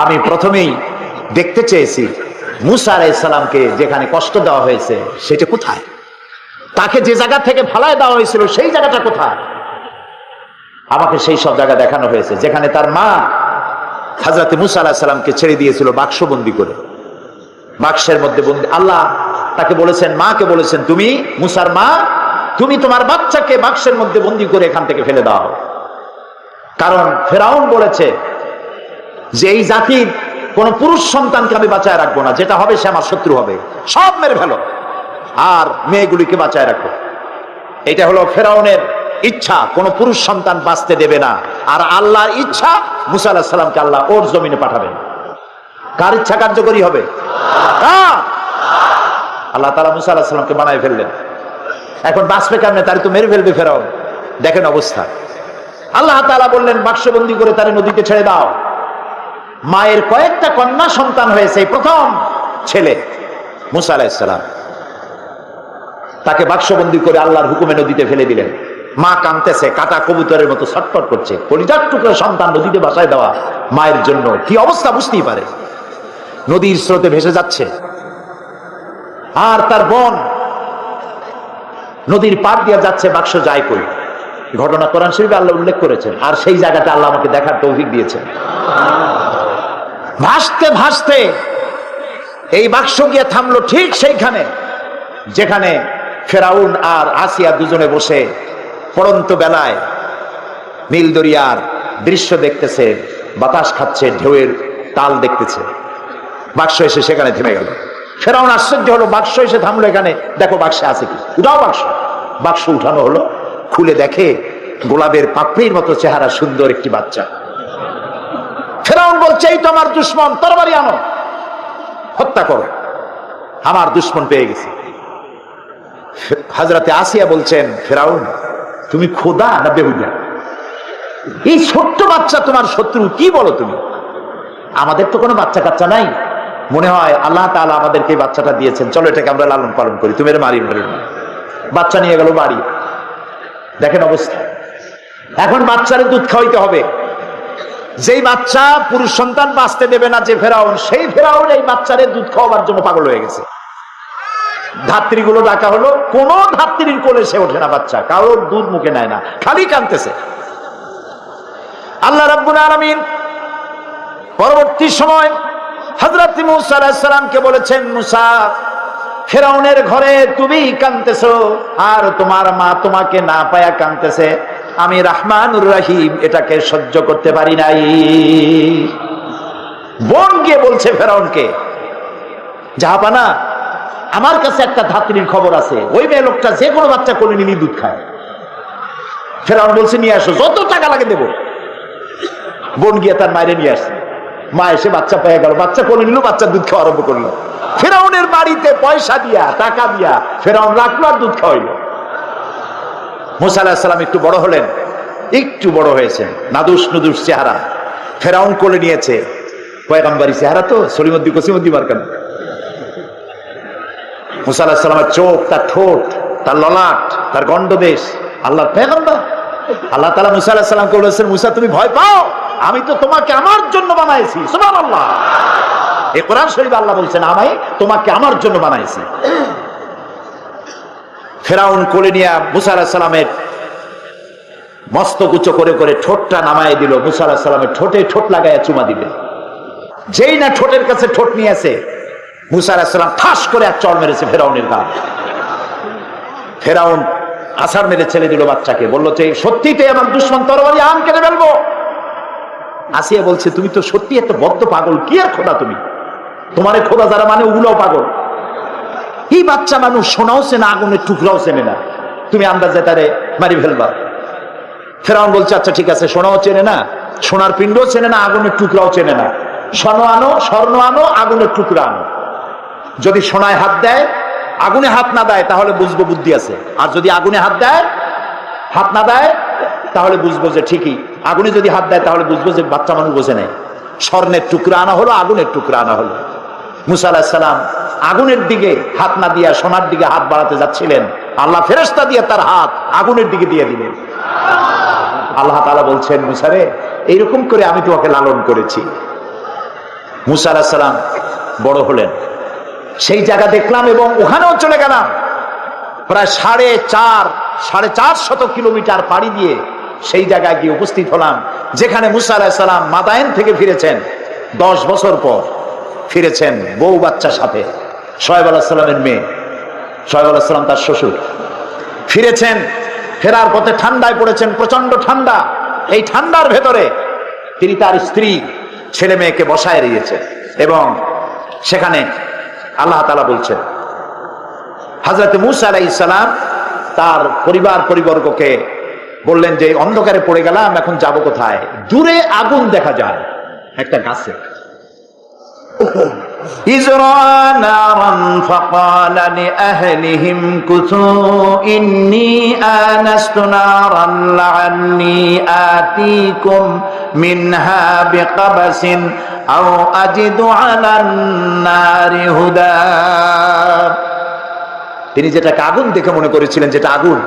আমি প্রথমেই দেখতে চেয়েছি মুসা আলাইহিস সালামকে যেখানে কষ্ট দেওয়া হয়েছে সেটা কোথায়, তাকে যে জায়গা থেকে ফালায় দেওয়া হয়েছিল সেই জায়গাটা কোথায়। আমাকে সেই সব জায়গা দেখানো হয়েছে যেখানে তার মা হযরত মুসা আলাইহিস সালামকে ছেড়ে দিয়েছিল বাক্সবন্দি করে, বাক্সের মধ্যে বন্দি। আল্লাহ তাকে বলেছেন, মাকে বলেছেন, তুমি মুসার মা, তুমি তোমার বাচ্চাকে বাক্সের মধ্যে বন্দি করে এখান থেকে ফেলে দাও। কারণ ফেরাউন বলেছে যে এই জাতির কোন পুরুষ সন্তানকে আমি বাঁচায় রাখবো না, যেটা হবে সে আমার শত্রু হবে, সব মেরে ফেলো আর মেয়েগুলিকে বাঁচায় রাখো। এটা হলো ফেরাউনের ইচ্ছা, কোন পুরুষ সন্তান বাঁচতে দেবে না। আর আল্লাহর ইচ্ছা মুসা আলাইহিস সালামকে আল্লাহ ওর জমিনে পাঠাবেন। কার ইচ্ছা কার্যকরী হবে? আল্লাহ তাআলা মুসা আলাইহিস সালামকে বানায় ফেললেন। এখন বাঁচবে কেমনে? তারে তো মেরে ফেলবে ফেরাউন। দেখেন অবস্থা। আল্লাহ তাআলা বললেন বাক্সবন্দি করে তারে নদীতে ছেড়ে দাও। মায়ের কয়েকটা কন্যা সন্তান হয়েছে, প্রথম ছেলে মুসা আলাইহিস সালাম, তাকে বাক্সবন্দি করে আল্লাহর হুকুমে নদীতে ফেলে দিলেন। মা কাঁদতেছে, কাটা কবুতরের মতো ছটফট করছে। কলিজার টুকরা সন্তান নদীতে ভাসায় দেওয়া মায়ের জন্য কি অবস্থা বুঝতেই পারে। নদীর স্রোতে ভেসে যাচ্ছে আর তার বোন নদীর পার দিয়ে যাচ্ছে, বাক্স যায় কই। ঘটনা কোরআন শরীফে আল্লাহ উল্লেখ করেছেন, আর সেই জায়গাটা আল্লাহ আমাকে দেখার তৌফিক দিয়েছেন। ভাসতে ভাসতে এই বাক্স গিয়ে থামলো ঠিক সেইখানে যেখানে ফেরাউন আর আসিয়া দুজনে বসে পড়ন্ত বেলায় নীল দরিয়ার দৃশ্য দেখতেছে, বাতাস খাচ্ছে, ঢেউয়ের তাল দেখতেছে। বাক্স এসে সেখানে থেমে গেল। ফেরাউন আশ্চর্য হলো, বাক্স এসে থামলো এখানে, দেখো বাক্সে আছে কি, উঠাও বাক্স। বাক্স উঠানো হলো, খুলে দেখে গোলাপের পাপড়ির মতো চেহারা সুন্দর একটি বাচ্চা। ফেরাউন বলছে, এই তো আমার দুশ্মন, তরবারি আনো, হত্যা করো, আমার দুশ্মন পেয়ে গেছে। হযরতে আসিয়া বলছেন, ফেরাউন তুমি খোদা না বেহুদা? এই ছোট্ট বাচ্চা তোমার শত্রু, কি বলো তুমি? আমাদের তো কোনো বাচ্চা কাচ্চা নাই, মনে হয় আল্লাহ তাআলা আমাদেরকে এই বাচ্চাটা দিয়েছেন, চলো এটাকে আমরা লালন পালন করি, তুমি এর মারি মারি। বাচ্চা নিয়ে গেল বাড়ি। দেখেন অবস্থা। এখন বাচ্চারে দুধ খাওয়াইতে হবে। যেই বাচ্চা পুরুষ সন্তান বাঁচতে দেবে না যে ফেরাউন, সেই ফেরাউন এই বাচ্চারে দুধ খাওয়াবার জন্য পাগল হয়ে গেছে। ধাত্রীগুলো ডাকা হলো, কোন ধাত্রীর কোলে সে ওঠে না, বাচ্চা কারোর দুধ মুখে নেয় না, খালি কাঁদতেছে। আল্লাহ রাব্বুল আলামিন পরবর্তী সময় হযরত মুসা আলাইহিস সালামকে বলেছেন, মুসা ফেরাউনের ঘরে তুমি কাঁদতেছো আর তোমার মা তোমাকে না পায়া কাঁদতেছে, আমি রহমানুর রহিম এটাকে সহ্য করতে পারি নাই। বোন গিয়ে বলছে ফেরাউনকে, জাহাপানা আমার কাছে একটা ধাত্রীর খবর আছে, ওই মেয়ে লোকটা যে কোনো বাচ্চা কোলে নিয়ে দুধ খায়। ফেরাউন বলছে, নিয়ে আসো, যত টাকা লাগে দেবো। বোন গিয়ে তার মায়ের নিয়ে আসছে। মা এসে বাচ্চা পেয়ে গেল, বাচ্চা কোলে নিল, বাচ্চা দুধ খাওয়া আরম্ভ করলো। ফেরাউনের বাড়িতে পয়সা দিয়া, টাকা দিয়া ফেরাউন রাখলো আর দুধ খাওয়াইলো। মুসা আলাইহিস সালাম একটু বড় হলেন, একটু বড় হয়েছে, নাদুস নুদুস চেহারা। ফেরাউন কোলে নিয়েছে, পয়গম্বরী চেহারা তো, সলিমুদ্দি কসিমুদ্দি মার্কান। মুসা আলাইহিস সালামের চোখ, তার ঠোঁট, তার ললাট, তার গন্ডদেশ, আল্লাহর পয়গম্বর। আল্লাহ তাআলা মুসা আলাইহিস সালামকে বলেছেন, মুসা তুমি ভয় পাও, আমি তো তোমাকে আমার জন্য বানাইছি। সুবহানাল্লাহ। এই কোরআন শরীফে আল্লাহ বলছেন, আমি তোমাকে আমার জন্য বানাইছি। ফেরাউন কোলে নিয়ে মুসা আলাইহিস সালামের মস্তক উঁচু করে করে ঠোঁটটা নামায় দিল। মুসা আলাইহিস সালামের ঠোঁটে ঠোঁট লাগাইয়া চুমা দিবে। যেই না ঠোঁটের কাছে ঠোঁট নিয়ে আসে, মুসা আলাইহিস সালাম ঠাস করে এক চড় মেরেছে ফেরাউনের গায়ে। ফেরাউন আছাড় মেরে ছেড়ে দিল বাচ্চাকে, বললো যে সত্যিই আমার দুশ্মন, তরবারি আন, কেটে ফেলবো। আসিয়া বলছে, তুমি তো সত্যি একটা বদ্ধ পাগল, কি আর খোদা তুমি, তোমারে খোদা যারা মানে ওগুলোও পাগল। এই বাচ্চা মানুষ সোনাও চেনে, আগুনের টুকরাও চেনে না, তুমি আন্দাজে তারে মারি ফেলবা। ফেরাউন বলছে, আচ্ছা ঠিক আছে, সোনাও চেনে না, সোনার পিণ্ডও চেনে না, আগুনের টুকরাও চেনে না, স্বর্ণ আনো, আগুনের টুকরা আনো। যদি সোনায় হাত দেয়, আগুনে হাত না দেয়, তাহলে বুঝবো বুদ্ধি আছে। আর যদি আগুনে হাত না দেয় তাহলে বুঝবো যে ঠিকই, আগুনে যদি হাত দেয় তাহলে বুঝবো যে বাচ্চা মানুষ বোঝে নেই। স্বর্ণের টুকরা আনা হলো, আগুনের টুকরা আনা হলো। মুসা আলাইহিস সালাম আগুনের দিকে হাত না দিয়া সোনার দিকে হাত বাড়াতে যাচ্ছিলেন, আল্লাহ ফেরেশতা দিয়ে তার হাত আগুনের দিকে দিয়ে দিলেন। আল্লাহ তাআলা বলছেন, মুসা রে, এইরকম করে আমি তোমাকে লালন করেছি, মুসা আলাইহিস সালাম বড় হলেন, সেই জায়গা দেখলাম এবং ওখানেও চলে গেলাম। প্রায় 450 কিলোমিটার পাড়ি দিয়ে সেই জায়গায় গিয়ে উপস্থিত হলাম যেখানে মুসা আলাইহিস সালাম মাদায়েন থেকে ফিরেছেন। 10 বছর পর ফিরেছেন বউ বাচ্চার সাথে, শোয়েব আলাইহিস সালামের মেয়ে, শোয়েব আলাইহিস সালাম তার শ্বশুর। ফিরেছেন, ফেরার পথে ঠান্ডায় পড়েছেন, প্রচন্ড ঠান্ডা। এই ঠান্ডার ভেতরে তিনি তার স্ত্রী ছেলে মেয়েকে বসায় রেখেছেন এবং সেখানে আল্লাহ তাআলা বলছেন, হযরত মুসা আলাইহিস সালাম তার পরিবর্গকে বললেন যে অন্ধকারে পড়ে গেলাম, এখন যাব কোথায়? দূরে আগুন দেখা যায় একটা গাছে। ইজরা নারান ফাকালা লিআহলিহিম কুতু ইন্নী আনাস্তু নারান লাআল্লী আতীকুম মিনহা বিকাবাসিন আও আজিদু আলান নারি হুদা। তিনি যেটাকে আগুন দেখে মনে করেছিলেন যেটা আগুন,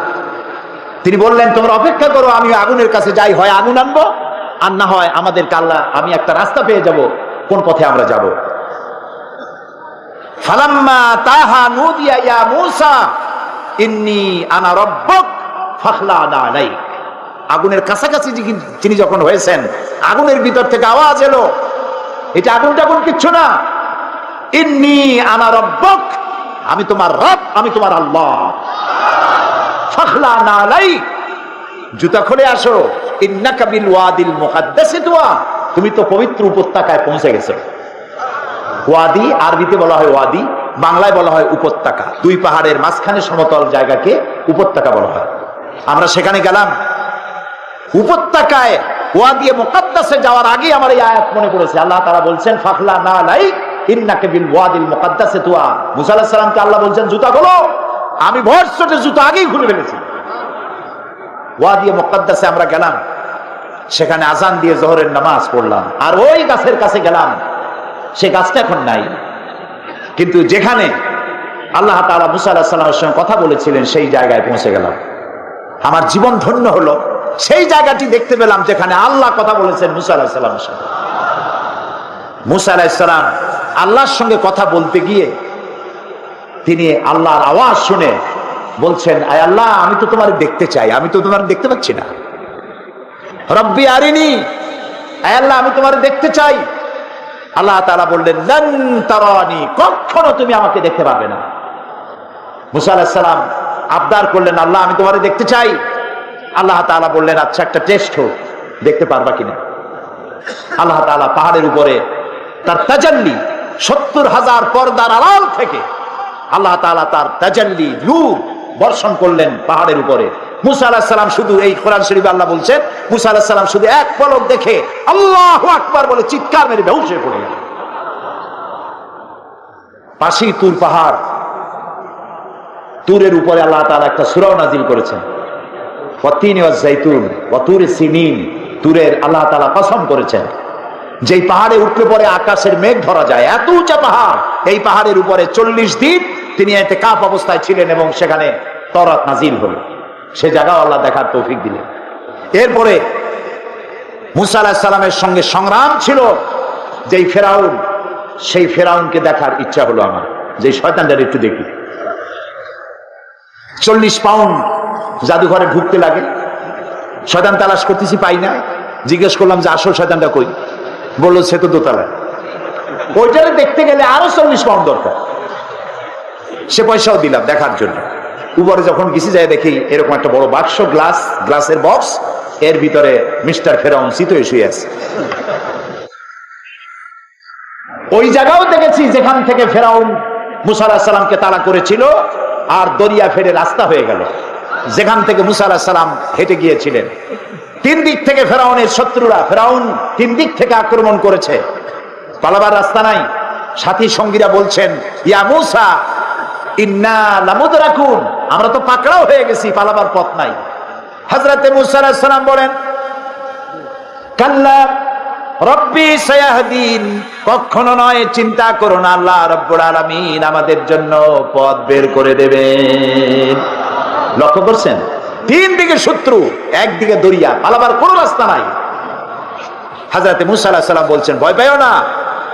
তিনি বললেন তোমরা অপেক্ষা করো, আমি আগুনের কাছে যাই, হয় আগুন আনবো আর না হয় আমাদের আল্লাহ, আমি একটা রাস্তা পেয়ে যাব কোন পথে আমরা যাব। ফালাম্মা তাহা নুদিয়া ইয়া মূসা ইন্নী আনা রাব্বুক ফাখলা'না আলাইক। আগুনের কাছাকাছি তিনি যখন হয়েছেন, আগুনের ভিতর থেকে আওয়াজ এলো, এটা আগুন টাগুন কিচ্ছু না, ইন্নী আনা রাব্বুক, আমি তোমার রব, আমি তোমার আল্লাহ। ফাখলা'না আলাইক, জুতা খুলে আসো, ইন্নাকা বিল ওয়াদিল মুকাদ্দাসি তুয়া, তুমি তো পবিত্র উপত্যকায় পৌঁছে গেছো। ওয়াদি আরবিতে বলা হয় ওয়াদি, বাংলায় বলা হয় উপত্যকা। দুই পাহাড়ের মাঝখানে সমতল জায়গাকে উপত্যকা বলা হয়। আমরা সেখানে গেলাম, উপত্যকায় ওয়াদি মুকাদ্দাসে যাওয়ার আগে আমার এই আয়াত মনে পড়েছে। আল্লাহ তাআলা বলছেন ফাখলা'না আলাইক ইন্নাকা বিল ওয়াদিল মুকাদ্দাসি তুয়া। মুসা আলাইহিস সালামকে আল্লাহ বলছেন জুতা খোলো, আমি ভর চটে জুতা আগেই খুলে ফেলেছি। ওয়াদি মুকাদ্দাসে আমরা গেলাম, সেখানে আজান দিয়ে জোহরের নামাজ পড়লাম, আর ওই গাছের কাছে গেলাম। সে গাছটা এখন নাই, কিন্তু যেখানে আল্লাহ তাআলা মুসা আলাইহিস সালামের সঙ্গে কথা বলেছিলেন সেই জায়গায় পৌঁছে গেলাম। আমার জীবন ধন্য হলো, সেই জায়গাটি দেখতে পেলাম যেখানে আল্লাহ কথা বলেছেন মুসা আলাইহিস সালামের সাথে। মুসা আলাইহিস সালাম আল্লাহর সঙ্গে কথা বলতে গিয়ে তিনি আল্লাহর আওয়াজ শুনে বলছেন, আয় আল্লাহ, আমি তো তোমার দেখতে চাই, আমি তো তোমার দেখতে পাচ্ছি না। রব্বি আরিনি, আয় আল্লাহ, আমি তোমার দেখতে চাই। আল্লাহ তাআলা বললেন লান তারানি, কখনো তুমি আমাকে দেখতে পাবে না। মুসা আলাইহিস সালাম আবদার করলেন, আল্লাহ, আমি তোমারে দেখতে চাই। আল্লাহ তাআলা বললেন, আচ্ছা, একটা টেস্ট হোক, দেখতে পারবা কিনা। আল্লাহ তাআলা পাহাড়ের উপরে তার তাজাল্লি, 70,000 পর্দার আড়াল থেকে আল্লাহ তাআলা তার তাজাল্লি নূর বর্ষণ করলেন পাহাড়ের উপরে। মুসা আলাইহিস সালাম শুধু, এই কোরআন শরীফে আল্লাহ বলছেন, মুসা আলাইহিস সালাম শুধু এক পলক দেখে আল্লাহু আকবার বলে চিৎকার মেরে বেহুশ হয়ে পড়ে গেলেন। পাশেই তুর পাহাড়, তুরের উপরে আল্লাহ তাআলা একটা সূরা নাযিল করেছেন, ওয়াতিন ওয়াজ জাইতুন ওয়া তুরি সিনিন। তুরের আল্লাহ তাআলা কসম করেছেন, যেই পাহাড়ে উঠলে পরে আকাশের মেঘ ধরা যায়, এত উঁচা পাহাড়। এই পাহাড়ের উপরে 40 দিন তিনি ইতিকাফ অবস্থায় ছিলেন এবং সেখানে তওরাত নাযিল হলো। সে জায়গা আল্লাহ দেখার তৌফিক দিলেন। এরপরে মুসা আলাইহিস সালামের সঙ্গে সংগ্রাম ছিল যেই ফেরাউন, সেই ফেরাউনকে দেখার ইচ্ছা হলো আমার, যে শয়তানটার একটু দেখি। 40 পাউন্ড জাদুঘরে ঢুকতে লাগে, শয়তান তালাশ করতেছি, পাই না। জিজ্ঞেস করলাম যে আসল শয়তানটা কই? বললো সে তো দোতলায়। ওইটারে দেখতে গেলে আরো 40 পাউন্ড দরকার। সে পয়সাও দিলাম দেখার জন্য। উপরে যখন গেছি যায় দেখি এরকম একটা বড় বাক্স, গ্লাসের বক্স, এর ভিতরে মিস্টার ফেরাউন চিতই শুয়ে আছে। ওই জায়গাও দেখেছি যেখান থেকে ফেরাউন মুসা আলাইহিস সালামকে তাড়া করেছিল, আর দরিয়া ফেরে রাস্তা হয়ে গেল যেখান থেকে মুসা আলাইহিস সালাম হেঁটে গিয়েছিলেন। 3 দিক থেকে ফেরাউনের শত্রুরা, ফেরাউন 3 দিক থেকে আক্রমণ করেছে, পালাবার রাস্তা নাই। সাথী সঙ্গীরা বলছেন, ইয়া মুসা ইন্না লামুদরাকুন, আমরা তো পাকড়াও হয়ে গেছি, পালাবার পথ নাই। হযরতে মুসা আলাইহিস সালাম বলেন, কাল্লা রব্বি সায়াহদিন, কখনো নয়, চিন্তা করো না, আল্লাহ রাব্বুল আলামিন আমাদের জন্য পথ বের করে দেবেন। লক্ষ্য করছেন, 3 দিকে শত্রু, একদিকে দরিয়া, পালাবার কোনো রাস্তা নাই। হযরতে মুসা আলাইহিস সালাম বলছেন, ভয় পাইও না,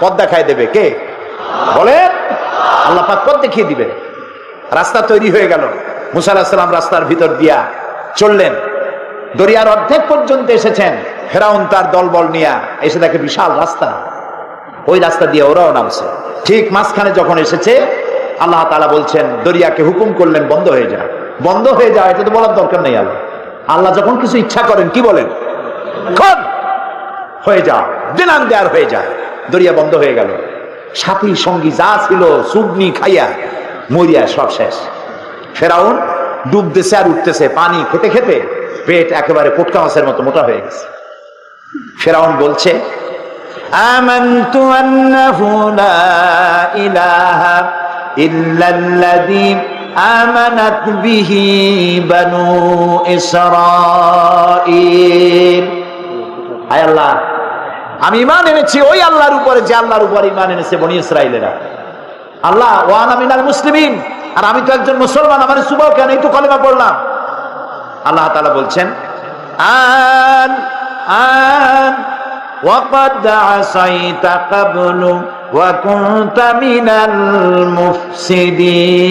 পথ দেখায় দেবে কে বলেন? আল্লাহ পাক পথ দেখিয়ে দিবেন। রাস্তা তৈরি হয়ে গেল, মুসা আলাইহিস সালাম রাস্তার ভিতর দিয়া চললেন, দরিয়ার অর্ধেক পর্যন্ত এসেছেন। ফেরাউন তার দলবল নিয়ে এসে দেখে বিশাল রাস্তা, ওই রাস্তা দিয়ে ওরাও নামছে। ঠিক মাঝখানে যখন এসেছে, আল্লাহ তাআলা বলছেন, দরিয়াকে হুকুম করলেন বন্ধ হয়ে যা, বন্ধ হয়ে যা। এটা তো বলার দরকার নেই। আল্লাহ যখন কিছু ইচ্ছা করেন কি বলেন? হয়ে যা, দিনান দেয়ার হয়ে যায়। দরিয়া বন্ধ হয়ে গেল। সাথী সঙ্গী যা ছিল সুবনি খাইয়া মরিয়া সব শেষ। ফেরাউন ডুবতেছে আর উঠতেছে, পানি খেতে খেতে পেট একেবারে পোটকা মাছের মতো মোটা হয়ে গেছে। ফেরাউন বলছে, আমানতু আন্নাহু লা ইলাহা ইল্লাল্লাযী আমানাত বিহি বানু ইসরাঈল। হায় আল্লাহ, আমি ঈমান এনেছি ওই আল্লাহর উপরে যে আল্লাহর উপর ঈমান এনেছে বনি ইসরাঈলেরা। আল্লাহ, ওয়া আনা মিনাল মুসলিমিন, আর আমি তো একজন মুসলমান, আমার সুবাহ কেন, এই তো কালেমা পড়লাম। আল্লাহ তাআলা বলছেন, আন আন ওয়াকাদ আসাইতা ক্বাবলু ওয়া কুনতা মিনাল মুফসিদিন।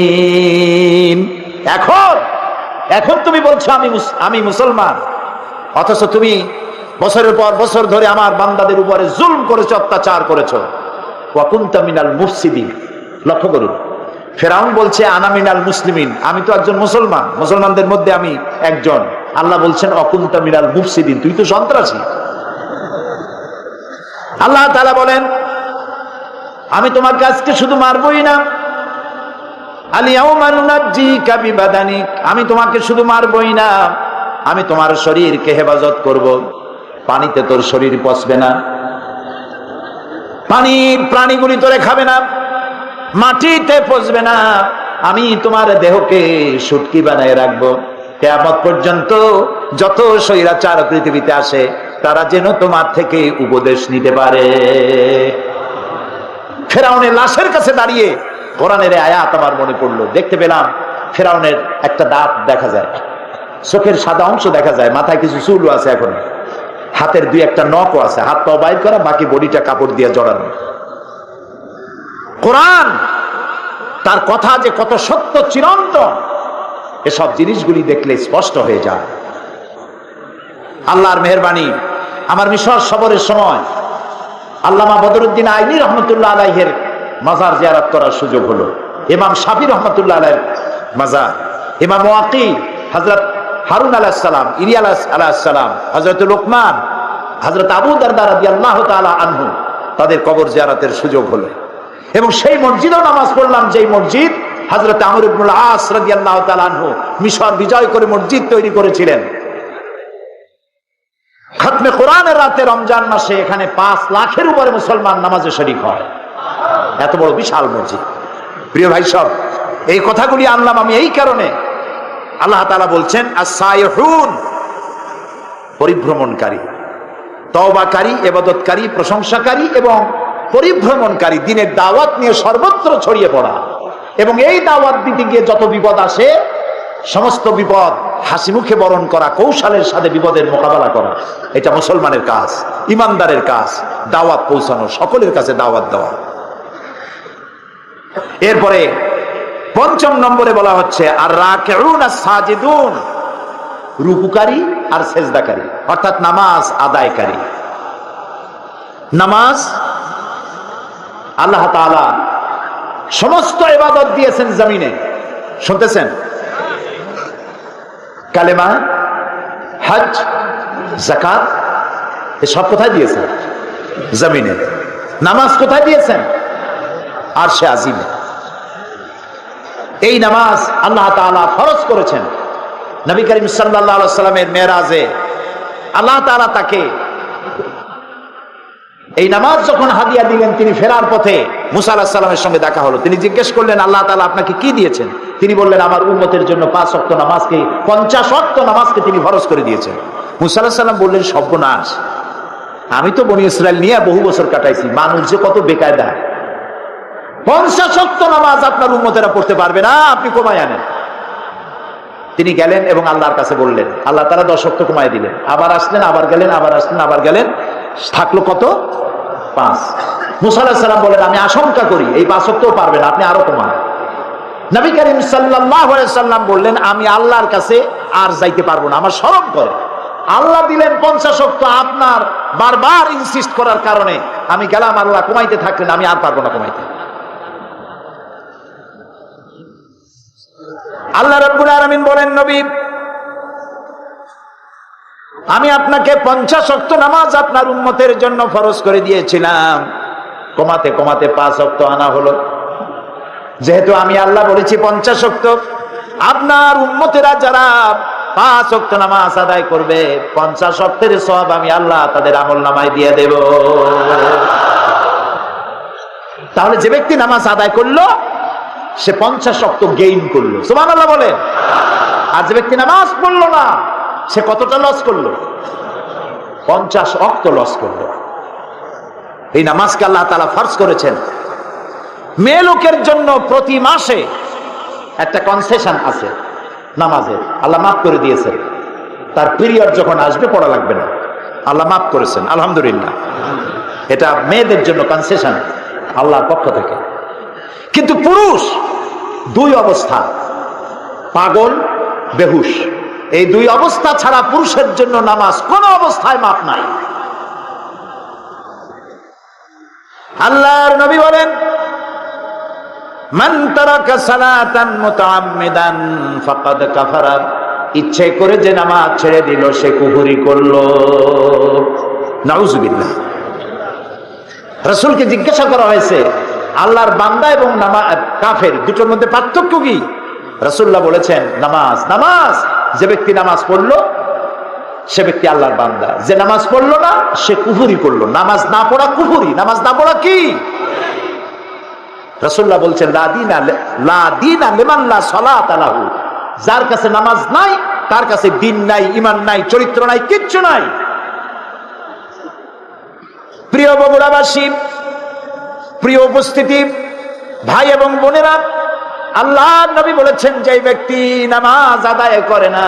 এখন তুমি বলছো আমি মুসলমান, অথচ তুমি বছরের পর বছর ধরে আমার বান্দাদের উপরে জুলম করেছো, অত্যাচার করেছো। ওয়া কুনতা মিনাল মুফসিদিন। লক্ষ্য করুন, ফেরাউন বলছে আনা মিনাল মুসলিমিন, আমি তো একজন মুসলমান, মুসলমানদের মধ্যে আমি একজন। আল্লাহ বলছেন অকুনতা মিনাল মুফসিদিন, তুই তো সন্ত্রাসী। আল্লাহ তাআলা বলেন, আমি তোমাকে আজকে শুধু মারবই না, আলিয়াউমা নুনাজ্জিকা বিবাদানিক, আমি তোমাকে শুধু মারবই না, আমি তোমার শরীরকে হেফাজত করব। পানিতে তোর শরীর পচবে না, পানির প্রাণীগুলি তোরে খাবে না, মাটিতে পচবে না, আমি তোমার দেহকে শুটকি বানায় রাখবো। কিয়ামত পর্যন্ত যত স্বৈরাচার পৃথিবীতে আসে তারা যেন তোমার থেকে উপদেশ নিতে পারে। ফেরাউনের লাশের কাছে দাঁড়িয়ে কোরআনের আয়াত আমার মনে পড়লো। দেখতে পেলাম ফেরাউনের একটা দাঁত দেখা যায়, চোখের সাদা অংশ দেখা যায়, মাথায় কিছু চুলও আছে, এখন হাতের দুই একটা নখও আছে, হাত পাও বাইর করা, বাকি বডিটা কাপড় দিয়ে জড়ানো। কোরআন তার কথা যে কত সত্য চিরন্তন, এসব জিনিসগুলি দেখলে স্পষ্ট হয়ে যায়। আল্লাহর মেহেরবানি, আমার মিশর সফরের সময় আল্লামা বদরুদ্দিন আইনি রহমতুল্লাহ আলাইহের মাজার জিয়ারত করার সুযোগ হলো। ইমাম শাফি রহমতুল্লাহ আলাইহির মাজার, ইমাম ওয়াকি, হযরত হারুন আলাইহিস সালাম, ইলিয়াস আলাইহিস সালাম, হযরত লোকমান, হযরত আবু দারদা রাদিয়াল্লাহু তাআলা আনহু, তাদের কবর জিয়ারতের সুযোগ হলো। এবং সেই মসজিদেও নামাজ পড়লাম, যেই মসজিদ হযরত আমর ইবনুল আস রাদিয়াল্লাহু তাআলা আনহু মিশর বিজয় করে মসজিদ তৈরি করেছিলেন। খতমে কোরআনের রাতে রমজান মাসে এখানে 5 লাখের উপরে মুসলমান নামাজে শরীক হয়। এত বড় বিশাল মসজিদ। প্রিয় ভাই সব, এই কথাগুলি আনলাম আমি এই কারণে, আল্লাহ তাআলা বলছেন আস-সাইহুন, পরিভ্রমণকারী, তওবাকারী, ইবাদতকারী, প্রশংসাকারী এবং পরিভ্রমণকারী, দিনের দাওয়াত নিয়ে সর্বত্র ছড়িয়ে পড়া। এবং এই দাওয়াত দিতে গিয়ে যত বিপদ আসে, সমস্ত বিপদ হাসি মুখে বরণ করা, কৌশলের সাথে বিপদের মোকাবেলা করা, এটা মুসলমানের কাজ, ইমানদারের কাজ। দাওয়াত পৌঁছানো, সকলের কাছে দাওয়াত দেওয়া। এরপরে 5 নম্বরে বলা হচ্ছে আর রাকিউন আস-সাজিদুন, রুকুকারী আর সেজদাকারী, অর্থাৎ নামাজ আদায়কারী। নামাজ আল্লাহ তাআলা সমস্ত ইবাদত দিয়েছেন জমিনে, শুনতেছেন? কালেমা, হজ, যাকাত, এসব কোথায় দিয়েছেন? জমিনে। নামাজ কোথায় দিয়েছেন? আরশে আজিমে। এই নামাজ আল্লাহ তাআলা ফরজ করেছেন। নবী করিম সাল্লাল্লাহু আলাইহি সাল্লামের মেরাজে আল্লাহ তাআলা তাকে এই নামাজ যখন হাদিয়া দিলেন, তিনি ফেরার পথে মুসা আলাইহিস সালামের সঙ্গে দেখা হলো। তিনি জিজ্ঞেস করলেন, আল্লাহ তাআলা আপনাকে কি দিয়েছেন? তিনি বললেন, আমার উম্মতের জন্য 5 ওয়াক্ত নামাজকে, 50 ওয়াক্ত নামাজকে তিনি ফরজ করে দিয়েছেন। মুসা আলাইহিস সালাম বললেন, সর্বনাশ, আমি তো বনি ইসরাইল নিয়ে বহু বছর কাটাইছি, মানুষ যে কত বেকায়দা, 50 ওয়াক্ত নামাজ আপনার উম্মতেরা পড়তে পারবে না, আপনি কমায় আনেন। তিনি গেলেন এবং আল্লাহর কাছে বললেন, আল্লাহ তাআলা 10 ওয়াক্ত কমায় দিলেন। আবার আসলেন, আবার গেলেন, আবার আসলেন, আবার গেলেন, থাকলো কত? 5। মুসা আলাইহিস সালাম বলেন, আমি আশঙ্কা করি এই 5 ওয়াক্তও পারবেন, আপনি আরো কমান। নবী করিম সাল্লাল্লাহু আলাইহি সাল্লাম বললেন, আমি আল্লাহর কাছে আর যাইতে পারবো না, আমার শরম করে। আল্লাহ দিলেন 50 ওয়াক্ত, আপনার বারবার ইনসিস্ট করার কারণে আমি গেলাম, আল্লাহ কমাইতে থাকলেন, আমি আর পারবো না কমাইতে। আল্লাহ রাব্বুল আলামিন বলেন, নবী আমি আপনাকে 50 ওয়াক্ত নামাজ আপনার উম্মতের জন্য ফরজ করে দিয়েছিলাম, কমাতে কমাতে 5 ওয়াক্ত আনা হলো। যেহেতু আমি আল্লাহ বলেছি 50 ওয়াক্ত, আপনার উম্মতেরা যারা 5 ওয়াক্ত নামাজ আদায় করবে, 50 ওয়াক্তের সওয়াব আমি আল্লাহ তাদের আমলনামায় দিয়ে দেব। তাহলে যে ব্যক্তি নামাজ আদায় করলো সে 50 ওয়াক্ত গেইন করলো, সুবহানাল্লাহ বলেন। আর যে ব্যক্তি নামাজ পড়লো না সে কতটা লস করলো? 50 ওয়াক্ত লস করলো। এই নামাজকে আল্লাহ তাআলা ফরজ করেছেন। মেয়ে লোকের জন্য প্রতি মাসে একটা কনসেশন আছে নামাজের, আল্লাহ মাফ করে দিয়েছেন। তার পিরিয়ড যখন আসবে পড়া লাগবে না, আল্লাহ মাফ করেছেন, আলহামদুলিল্লাহ। এটা মেয়েদের জন্য কনসেশন আল্লাহর পক্ষ থেকে। কিন্তু পুরুষ 2 অবস্থা, পাগল, বেহুশ, এই 2 অবস্থা ছাড়া পুরুষের জন্য নামাজ কোন অবস্থায় মাফ নাই। আল্লাহর নবী বলেন, মান তারাকা সালাতান মুতাআম্মিদান ফাকাদ কাফারা, ইচ্ছে করে যে নামাজ ছেড়ে দিল সে কুফরি করলো। নাউজুবিল্লাহ। রাসূলকে জিজ্ঞাসা করা হয়েছে, আল্লাহর বান্দা এবং কাফের দুটোর মধ্যে পার্থক্য কি? রাসূলুল্লাহ বলেছেন, নামাজ। নামাজ, যে ব্যক্তি নামাজ পড়লো সে ব্যক্তি আল্লাহর বান্দা, যে নামাজ পড়লো না সে কুফরি করলো। নামাজ না পড়া কুফরি, নামাজ না পড়া কি? রাসূলুল্লাহ বলছেন, লা দীনা লিমান লা সালাতা লাহু, যার কাছে নামাজ নাই তার কাছে দ্বীন নাই, ঈমান নাই, চরিত্র নাই, কিচ্ছু নাই। প্রিয় বগুড়াবাসী, প্রিয় উপস্থিতি, ভাই এবং বোনেরা, আল্লাহর নবী বলেছেন, যে ব্যক্তি নামাজ আদায় করে না,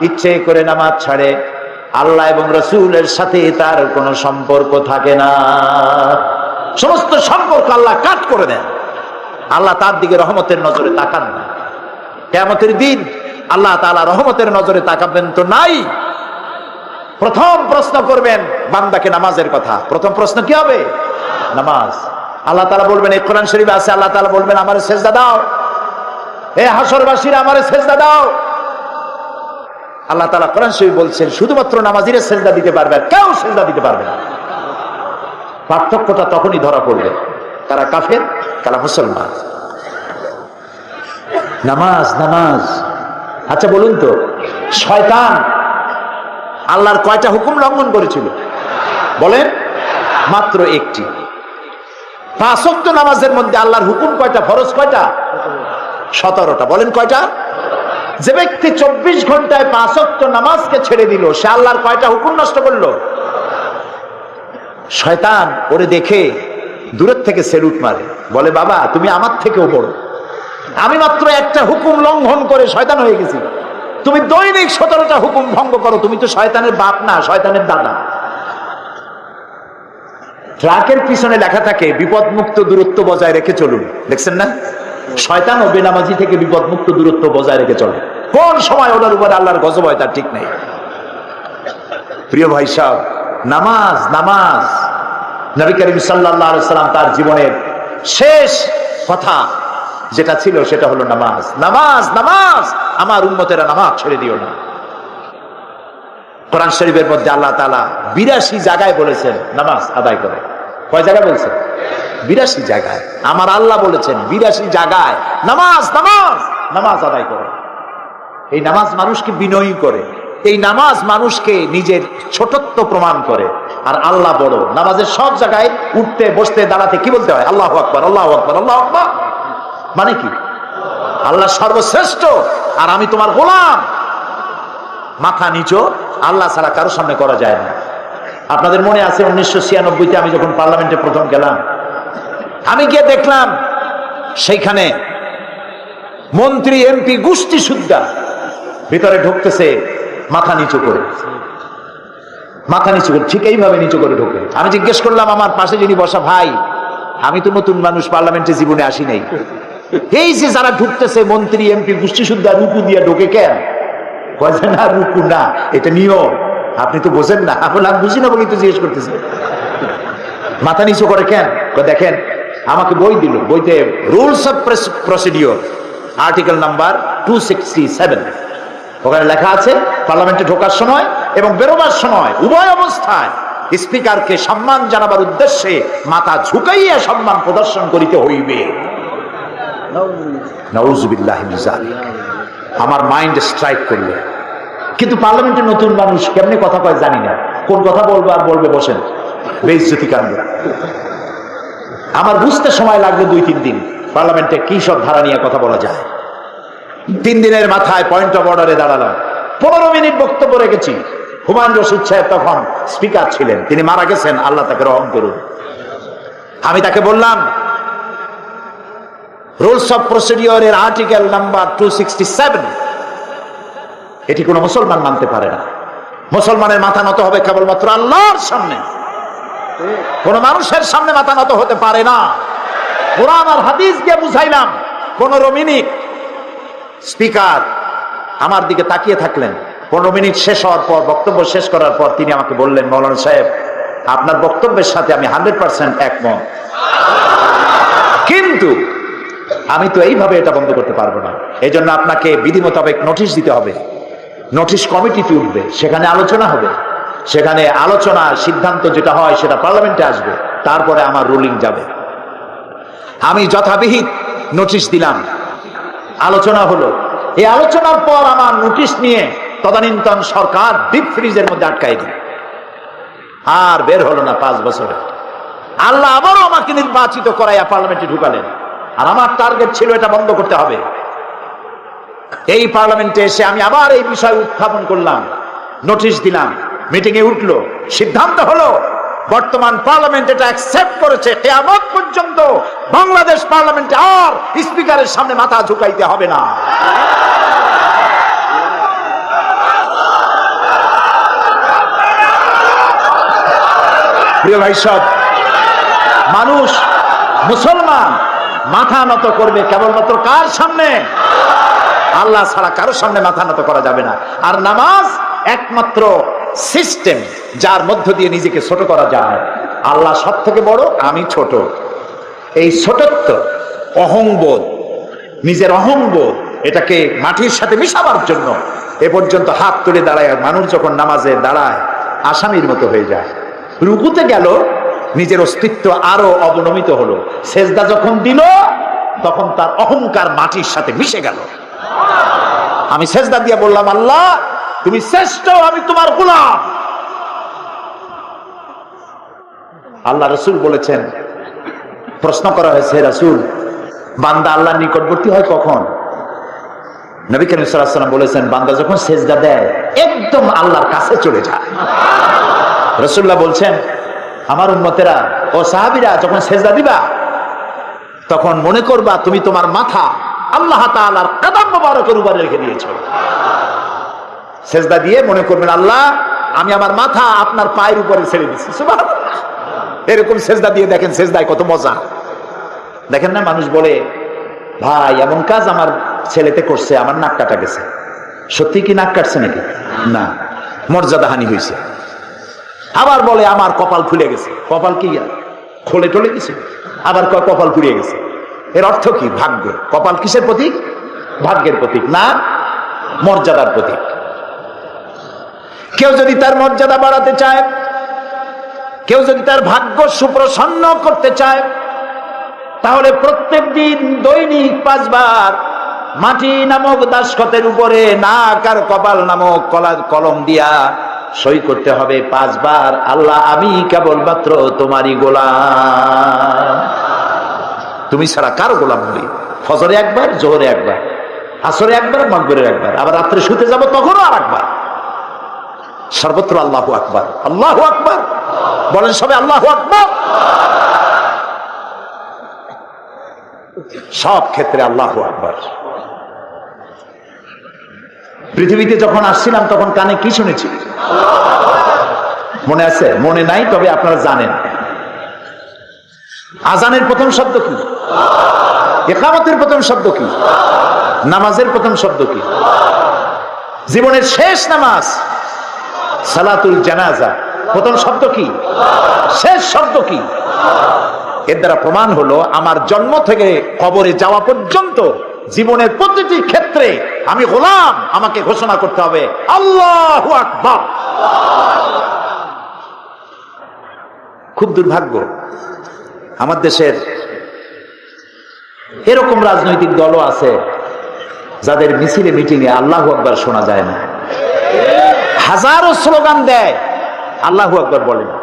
ইচ্ছে করে নামাজ ছাড়ে, আল্লাহ এবং রাসূলের সাথে তার কোনো সম্পর্ক থাকে না। সমস্ত সম্পর্ক আল্লাহ কাট করে দেন। আল্লাহ তার দিকে রহমতের নজরে তাকান না। কিয়ামতের দিন আল্লাহ তাআলা রহমতের নজরে তাকাবেন তো নাই। প্রথম প্রশ্ন করবেন বান্দাকে নামাজের কথা। প্রথম প্রশ্ন কি হবে? নামাজ। আল্লাহ তাআলা বলবেন, এই কোরআন শরীফে আছে, আল্লাহ তাআলা বলবেন, আমারে সেজদা দাও, এ হাসরবাসীরা আমারে সেজদা দাও। আল্লাহ তাআলা কোরআন শরীফে বলছেন, শুধুমাত্র নামাজিরা সেজদা দিতে পারবে, আর কেউ সেজদা দিতে পারবে না। পার্থক্যটা তখনই ধরা পড়বে, কারা কাফের, কারা মুসলমান। নামাজ, নামাজ। আচ্ছা বলুন তো, শয়তান আল্লাহর কয়টা হুকুম লঙ্ঘন করেছিল? বলেন। মাত্র একটি। 5 ওয়াক্ত নামাজের মধ্যে আল্লাহর হুকুম কয়টা? ফরজ কয়টা? 17টা। বলেন কয়টা? যে ব্যক্তি 24 ঘন্টায় 5 ওয়াক্ত নামাজকে ছেড়ে দিল, সে আল্লাহর কয়টা হুকুম নষ্ট করলো? শয়তান ওরে দেখে দূরের থেকে সেলুট মারে, বলে, বাবা তুমি আমার থেকেও বড়, আমি মাত্র একটা হুকুম লঙ্ঘন করে শয়তান হয়ে গেছি, তুমি দৈনিক 17টা হুকুম ভঙ্গ করো, তুমি তো শয়তানের বাপ না, শয়তানের দাদা। ট্রাকের পিছনে লেখা থাকে, বিপদমুক্ত দূরত্ব বজায় রেখে চলুন। দেখছেন না? শয়তান ও বেনামাজি থেকে বিপদমুক্ত দূরত্ব বজায় রেখে চলে। কোন সময় ওনার উপরে আল্লাহর গজব হয় তার ঠিক নেই। প্রিয় ভাই সাহেব, নামাজ, নামাজ। নবী করিম সাল্লাল্লাহু আলাইহি সাল্লাম তার জীবনের শেষ কথা যেটা ছিল সেটা হলো নামাজ, নামাজ, নামাজ। আমার উম্মতেরা নামাজ ছেড়ে দিও না। কোরআন শরীফের মধ্যে আল্লাহ তাআলা 82 জায়গায় বলেছেন নামাজ আদায় করে। কয় জায়গায় বলছেন? 82 জায়গায়। আমার আল্লাহ বলেছেন 82 জায়গায় নামাজ, নামাজ, নামাজ আদায় করে। এই নামাজ মানুষকে বিনয়ী করে, এই নামাজ মানুষকে নিজের ছোটত্ব প্রমাণ করে। আর আল্লাহ বড়। নামাজের সব জায়গায় উঠতে, বসতে, দাঁড়াতে কি বলতে হয়? আল্লাহু আকবার, আল্লাহু আকবার, আল্লাহু আকবার। মানে কি? আল্লাহ সর্বশ্রেষ্ঠ আর আমি তোমার গোলাম। মাথা নিচু আল্লাহ ছাড়া কারো সামনে করা যায় না। আপনাদের মনে আছে 1996-তে আমি যখন পার্লামেন্টে প্রথম গেলাম, আমি গিয়ে দেখলাম সেইখানে মন্ত্রী, এমপি গোষ্ঠী সুদ্ধা ভিতরে ঢুকতেছে মাথা নিচু করে, মাথা নিচু করে, ঠিক এইভাবে নিচু করে ঢোকে। আমি জিজ্ঞেস করলাম আমার পাশে যিনি বসা, ভাই আমি তো নতুন মানুষ, পার্লামেন্টে জীবনে আসি নাই। এই যে যারা ঢুকতেছে মন্ত্রী এমপি গোষ্ঠী শুদ্ধা রুকু দিয়া ঢোকে কেন? বলছে না রুকু না, এটা নিয়ম। আপনি তো বোঝেন না। আমি বুঝি না বলেই তো জিজ্ঞেস করতেছে। মাথা নিচু করে কেন? দেখেন আমাকে বই দিল, বইতে rules of procedure article number 267, ওখানে লেখা আছে পার্লামেন্টে ঢোকার সময় এবং বেরোবার সময় উভয় অবস্থায় স্পিকারকে সম্মান জানাবার উদ্দেশ্যে মাথা ঝুঁকাইয়া সম্মান প্রদর্শন করিতে হইবে। নাউযুবিল্লাহি মিন যালিক। আমার মাইন্ড স্ট্রাইক করলো। কিন্তু পার্লামেন্টে নতুন মানুষ কেমনে কথা কয় জানি না, কোন কথা বলবো আর বলবে বসেন, বেইজ্জতি কাণ্ড। আমার বুঝতে সময় লাগলো 2-3 দিন পার্লামেন্টে কি সব ধারা নিয়ে কথা বলা যায়। 3 দিনের মাথায় পয়েন্ট অফ অর্ডারে দাঁড়ালাম। 15 মিনিট বক্তব্য রেখেছি। হুমায়ুন রশিদ সাহেব তখন স্পিকার ছিলেন, তিনি মারা গেছেন, আল্লাহ তাকে রহম করুন। আমি তাকে বললাম রুলস অফ প্রসিডিওরের আর্টিকেল নাম্বার 267 এটি কোনো মুসলমান মানতে পারে না। মুসলমানের মাথা নত হবে কেবলমাত্র আল্লাহর সামনে, কোন মানুষের সামনে মাথা নত হতে পারে না। কোরআন আর হাদিস দিয়ে বুঝাইলাম। 15 মিনিট স্পিকার আমার দিকে তাকিয়ে থাকলেন। 15 মিনিট শেষ হওয়ার পর, বক্তব্য শেষ করার পর তিনি আমাকে বললেন, মৌলানা সাহেব আপনার বক্তব্যের সাথে আমি 100% একমত, কিন্তু আমি তো এইভাবে এটা বন্ধ করতে পারবো না। এই জন্য আপনাকে বিধি মোতাবেক নোটিশ দিতে হবে। নোটিশ কমিটিতে উঠবে, সেখানে আলোচনা হবে, সেখানে আলোচনা সিদ্ধান্ত যেটা হয় সেটা পার্লামেন্টে আসবে, তারপরে আমার রুলিং যাবে। আমি যথাবিহিত নোটিশ দিলাম, আলোচনা হলো। এই আলোচনার পর আমার নোটিশ নিয়ে তদানীন্তন সরকার ডিপ ফ্রিজের মধ্যে আটকাই দিল, আর বের হলো না 5 বছরে। আল্লাহ আবারও আমাকে নির্বাচিত করাইয়া পার্লামেন্টে ঢুকালেন, আর আমার টার্গেট ছিল এটা বন্ধ করতে হবে। এই পার্লামেন্টে এসে আমি আবার এই বিষয় উত্থাপন করলাম, নোটিশ দিলাম, মিটিং এ উঠলো, সিদ্ধান্ত হলো বর্তমান পার্লামেন্ট এটা অ্যাকসেপ্ট করেছে, কিয়ামত পর্যন্ত বাংলাদেশ পার্লামেন্টে আর স্পিকারের সামনে মাথা ঝুঁকাইতে হবে না। প্রিয় ভাই সব, মানুষ মুসলমান মাথা নত করবে কেবলমাত্র কার সামনে? আল্লাহ ছাড়া কারো সামনে মাথা নত করা যাবে না। আর নামাজ একমাত্র সিস্টেম যার মধ্য দিয়ে নিজেকে ছোট করা যায়। আল্লাহ সব থেকে বড়, আমি ছোট। এই ছোটত্ব, অহংবোধ, নিজের অহংবোধ, এটাকে মাটির সাথে মিশাবার জন্য এ পর্যন্ত হাত তুলে দাঁড়ায়। মানুষ যখন নামাজে দাঁড়ায় আসামির মতো হয়ে যায়। রুকুতে গেল, নিজের অস্তিত্ব আরো অবনমিত হলো। সেজদা যখন দিল তখন তার অহংকার মাটির সাথে মিশে গেল। আমি সেজদা দিয়ে বললাম, আল্লাহ তুমি শ্রেষ্ঠ, আমি তোমার গোলাম। আল্লাহ রাসূল বলেছেন, প্রশ্ন করা হয়েছে, রাসূল বান্দা আল্লাহর নিকটবর্তী হয় কখন? নবী করিম সাল্লাল্লাহু আলাইহি ওয়াসাল্লাম বলেছেন, বান্দা যখন সেজদা দেয় একদম আল্লাহর কাছে চলে যায়। রাসূলুল্লাহ বলছেন, আমার উম্মতেরা ও সাহাবীরা যখন সেজদা দিবা তখন মনে করবা তুমি তোমার মাথা আল্লাহ তাআলার কদম মোবারকের উপরে রেখে দিয়েছো। সেজদা দিয়ে মনে করবেন, আল্লাহ আমি আমার মাথা আপনার পায়ের উপরে ছেড়ে দিচ্ছি। সুবহানাল্লাহ। এরকম সেজদা দিয়ে দেখেন, সেজদায় কত মজা। দেখেন না, মানুষ বলে ভাই এমন কাজ আমার ছেলেতে করছে, আমার নাক কাটা গেছে। সত্যি কি নাক কাটছে নাকি? না, মর্যাদাহানি হয়েছে। আবার বলে আমার কপাল খুলে গেছে। কপাল কি খোলে টলে গেছে? আবার কপাল পুড়িয়ে গেছে। এর অর্থ কি? ভাগ্য। কপাল কিসের প্রতীক? ভাগ্যের প্রতীক না, মর্যাদার প্রতীক। কেউ যদি তার মর্যাদা বাড়াতে চায়, কেউ যদি তার ভাগ্য সুপ্রসন্ন করতে চায়, তাহলে প্রত্যেক দিন দৈনিক 5 বার মাটি নামক দাসখতের উপরে নাক আর কপাল নামক কলম দিয়া সই করতে হবে 5 বার, আল্লাহ আমি কেবলমাত্র তোমারই গোলাম, তুমি ছাড়া কার গোলাম নই। ফজরে একবার, জোহরে একবার, আসরে একবার, মাগরিবে একবার, আবার রাত্রে শুতে যাব তখনও আর একবার। সর্বত্র আল্লাহু আকবার, আল্লাহু আকবার বলেন সবে, আল্লাহু আকবার। সব ক্ষেত্রে আল্লাহু আকবার। পৃথিবীতে যখন আসছিলাম তখন কানে কি শুনেছি মনে আছে? মনে নাই, তবে আপনারা জানেন। আজানের প্রথম শব্দ কি? ইকামতের প্রথম শব্দ কি? নামাজের প্রথম শব্দ কি? জীবনের শেষ নামাজ সালাতুল জানাজা, প্রথম শব্দ কি? শেষ শব্দ কি? এর দ্বারা প্রমাণ হলো আমার জন্ম থেকে কবরে যাওয়া পর্যন্ত জীবনের প্রতিটি ক্ষেত্রে আমি গোলাম, আমাকে ঘোষণা করতে হবে আল্লাহু আকবার। খুব দুর্ভাগ্য আমার দেশের এরকম রাজনৈতিক দলও আছে যাদের মিছিলে মিটিংয়ে আল্লাহু আকবার শোনা যায় না, হাজারো স্লোগান দেয়, আল্লাহু আকবার বলে না।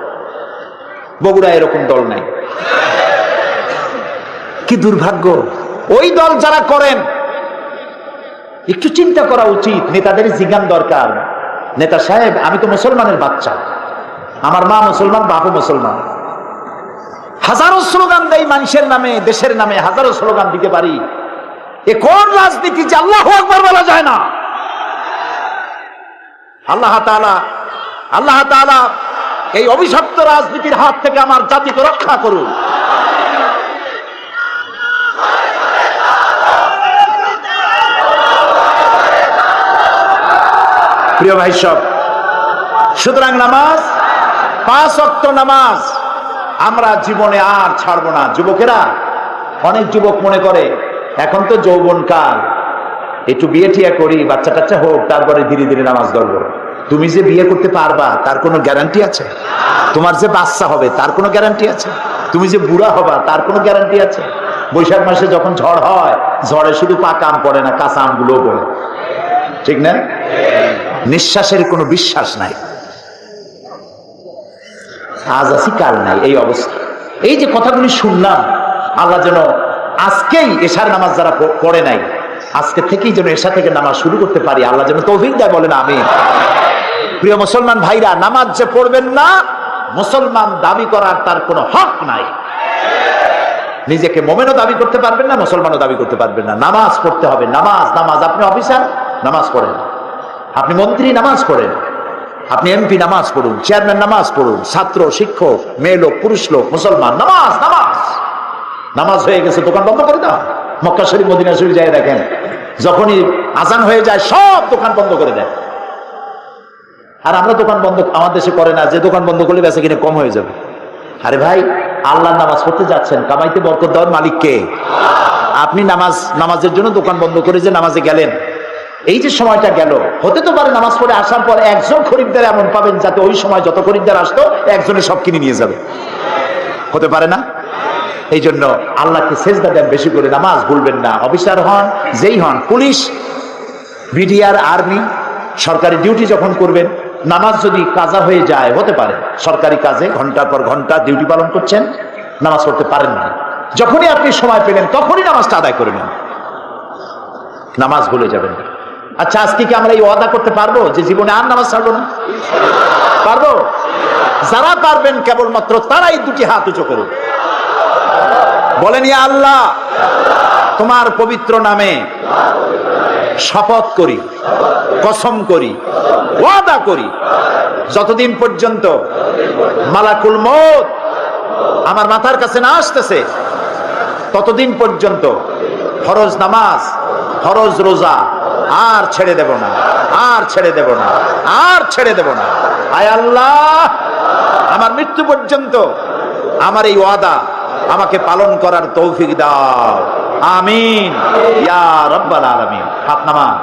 বগুড়া এরকম দল নাই। কি দুর্ভাগ্য! ওই দল যারা করেন একটু চিন্তা করা উচিত, নেতাদের জিজ্ঞান দরকার। নেতা সাহেব, আমি তো মুসলমানের বাচ্চা, আমার মা মুসলমান, বাপও মুসলমান, হাজারো স্লোগান দেই মানুষের নামে, দেশের নামে হাজারো স্লোগান দিতে পারি। এ কোন রাজনীতি যে আল্লাহু আকবার বলা যায় না? আল্লাহ তাআলা এই অভিশপ্ত রাজনীতির হাত থেকে আমার জাতিকে রক্ষা করুন। প্রিয় ভাই সব, সুতরাং নামাজ, 5 ওয়াক্ত নামাজ আমরা জীবনে আর ছাড়বো না। যুবকেরা, অনেক যুবক মনে করে এখন তো যৌবন কাল, একটু বিয়ে টিয়া করি, বাচ্চা টাচ্চা হোক, তারপরে ধীরে ধীরে নামাজ ধরবো। তুমি যে বিয়ে করতে পারবা তার কোনো গ্যারান্টি আছে? তোমার যে বাচ্চা হবে তার কোনো গ্যারান্টি আছে? তুমি যে বুড়া হবা তার কোনো গ্যারান্টি আছে? বৈশাখ মাসে যখন ঝড় হয়, ঝড়ে শুধু পাকা আম পড়ে না, কাঁচা আমগুলোও পড়ে, ঠিক না? নিঃশ্বাসের কোনো বিশ্বাস নাই, আজ আছি কাল নাই, এই অবস্থা। এই যে কথাগুলি শুনলাম, আল্লাহ যেন আজকেই এশার নামাজ যারা পড়ে নাই, আজকে থেকেই যেন এশা থেকে নামাজ শুরু করতে পারি, আল্লাহ যেন তৌফিক দেয়, বলেন আমিন। প্রিয় মুসলমান ভাইরা, নামাজ যে পড়বেন না, মুসলমান দাবি করার তার কোনো হক নাই। নিজেকে মোমেনও দাবি করতে পারবেন না, মুসলমানও দাবি করতে পারবেন না। নামাজ পড়তে হবে, নামাজ নামাজ। আপনি অফিসার, নামাজ পড়েন। আপনি মন্ত্রী, নামাজ পড়েন। আপনি এমপি, নামাজ পড়ুন। চেয়ারম্যান, নামাজ পড়ুন। ছাত্র, শিক্ষক, মেয়ে লোক, পুরুষ লোক, মুসলমান, নামাজ নামাজ। নামাজ হয়ে গেছে, দোকান বন্ধ করে দাও। মক্কা শরীফ, মদিনা শরীফ যায় দেখেন, যখনই আজান হয়ে যায় সব দোকান বন্ধ করে দেয়। আর আমরা দোকান বন্ধ আমার দেশে করে না, যে দোকান বন্ধ করলে বেচা কিনে কম হয়ে যাবে। আরে ভাই, আল্লাহর নামাজ পড়তে যাচ্ছেন, কামাইতে বরকত দেওয়ার মালিক কে? আপনি নামাজের জন্য দোকান বন্ধ করে যে নামাজে গেলেন, এই যে সময়টা গেল, হতে তো পারে নামাজ পড়ে আসার পর একজন খরিদ্দার এমন পাবেন যাতে ওই সময় যত খরিদ্দার আসতো একজনে সব কিনে নিয়ে যাবে, হতে পারে না? এই জন্য আল্লাহকে সেজদা দেন বেশি করে, নামাজ ভুলবেন না। অফিসার হন, যেই হন, পুলিশ, বিডিআর, আর্মি, সরকারি ডিউটি যখন করবেন, নামাজ যদি কাজা হয়ে যায়, হতে পারে সরকারি কাজে ঘন্টার পর ঘন্টা ডিউটি পালন করছেন, নামাজ পড়তে পারেন না, যখনই আপনি সময় পেলেন তখনই নামাজটা আদায় করে নেন, নামাজ ভুলে যাবেন না। আচ্ছা, আজকে কি আমরা এই ওয়াদা করতে পারবো যে জীবনে আর নামাজ ছাড়বো না? পারবো? যারা পারবেন কেবলমাত্র তারাই দুটি হাত উঁচু করুন, বলেন ইয়া আল্লাহ, তোমার পবিত্র নামে শপথ করি, কসম করি, ওয়াদা করি, যতদিন পর্যন্ত মালাকুল মউত আমার মাথার কাছে না আসতেছে ততদিন পর্যন্ত ফরজ নামাজ, ফরজ রোজা আর ছেড়ে দেব না, আর ছেড়ে দেব না, আর ছেড়ে দেব না। আয় আল্লাহ, আমার মৃত্যু পর্যন্ত আমার এই ওয়াদা আমাকে পালন করার তৌফিক দাও, আমিন ইয়া রাব্বাল আলামিন। হাত নামান।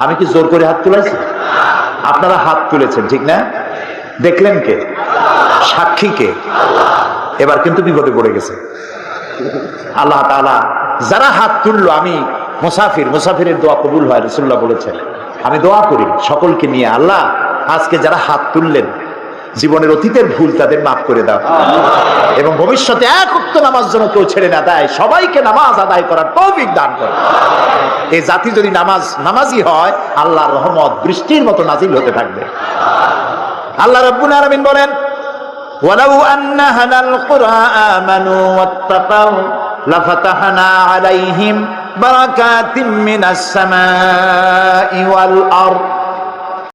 আমি কি জোর করে হাত তুলেছি? আপনারা হাত তুলেছেন, ঠিক না? দেখলেন কে? সাক্ষী কে? এবার কিন্তু বিপদে পড়ে গেছে। আল্লাহ তাআলা যারা হাত তুললো, আমি মুসাফিরের দোয়া কবুল হয়, রাসূলুল্লাহ বলেছেন। আমি দোয়া করি সকলকে নিয়ে, আল্লাহ আজকে যারা হাত তুললেন, জীবনের অতীতের ভুল তাদের মাফ করে দাও, এবং ভবিষ্যতে এক ওয়াক্ত নামাজ যেন কেউ ছেড়ে না দেয়, সবাইকে নামাজ আদায় করার তৌফিক দান করো। এই জাতি যদি নামাজি হয়, আল্লাহর রহমত বৃষ্টির মতো নাজিল হতে থাকবে। আল্লাহ রাব্বুল আলামিন বলেন, ওয়ালাউ আন্না হালাল কুরআ আমানু ওয়াত্তাকাউ লাফাতাহনা আলাইহিম বারাকাতিম মিনাস সামাই ওয়াল আরদ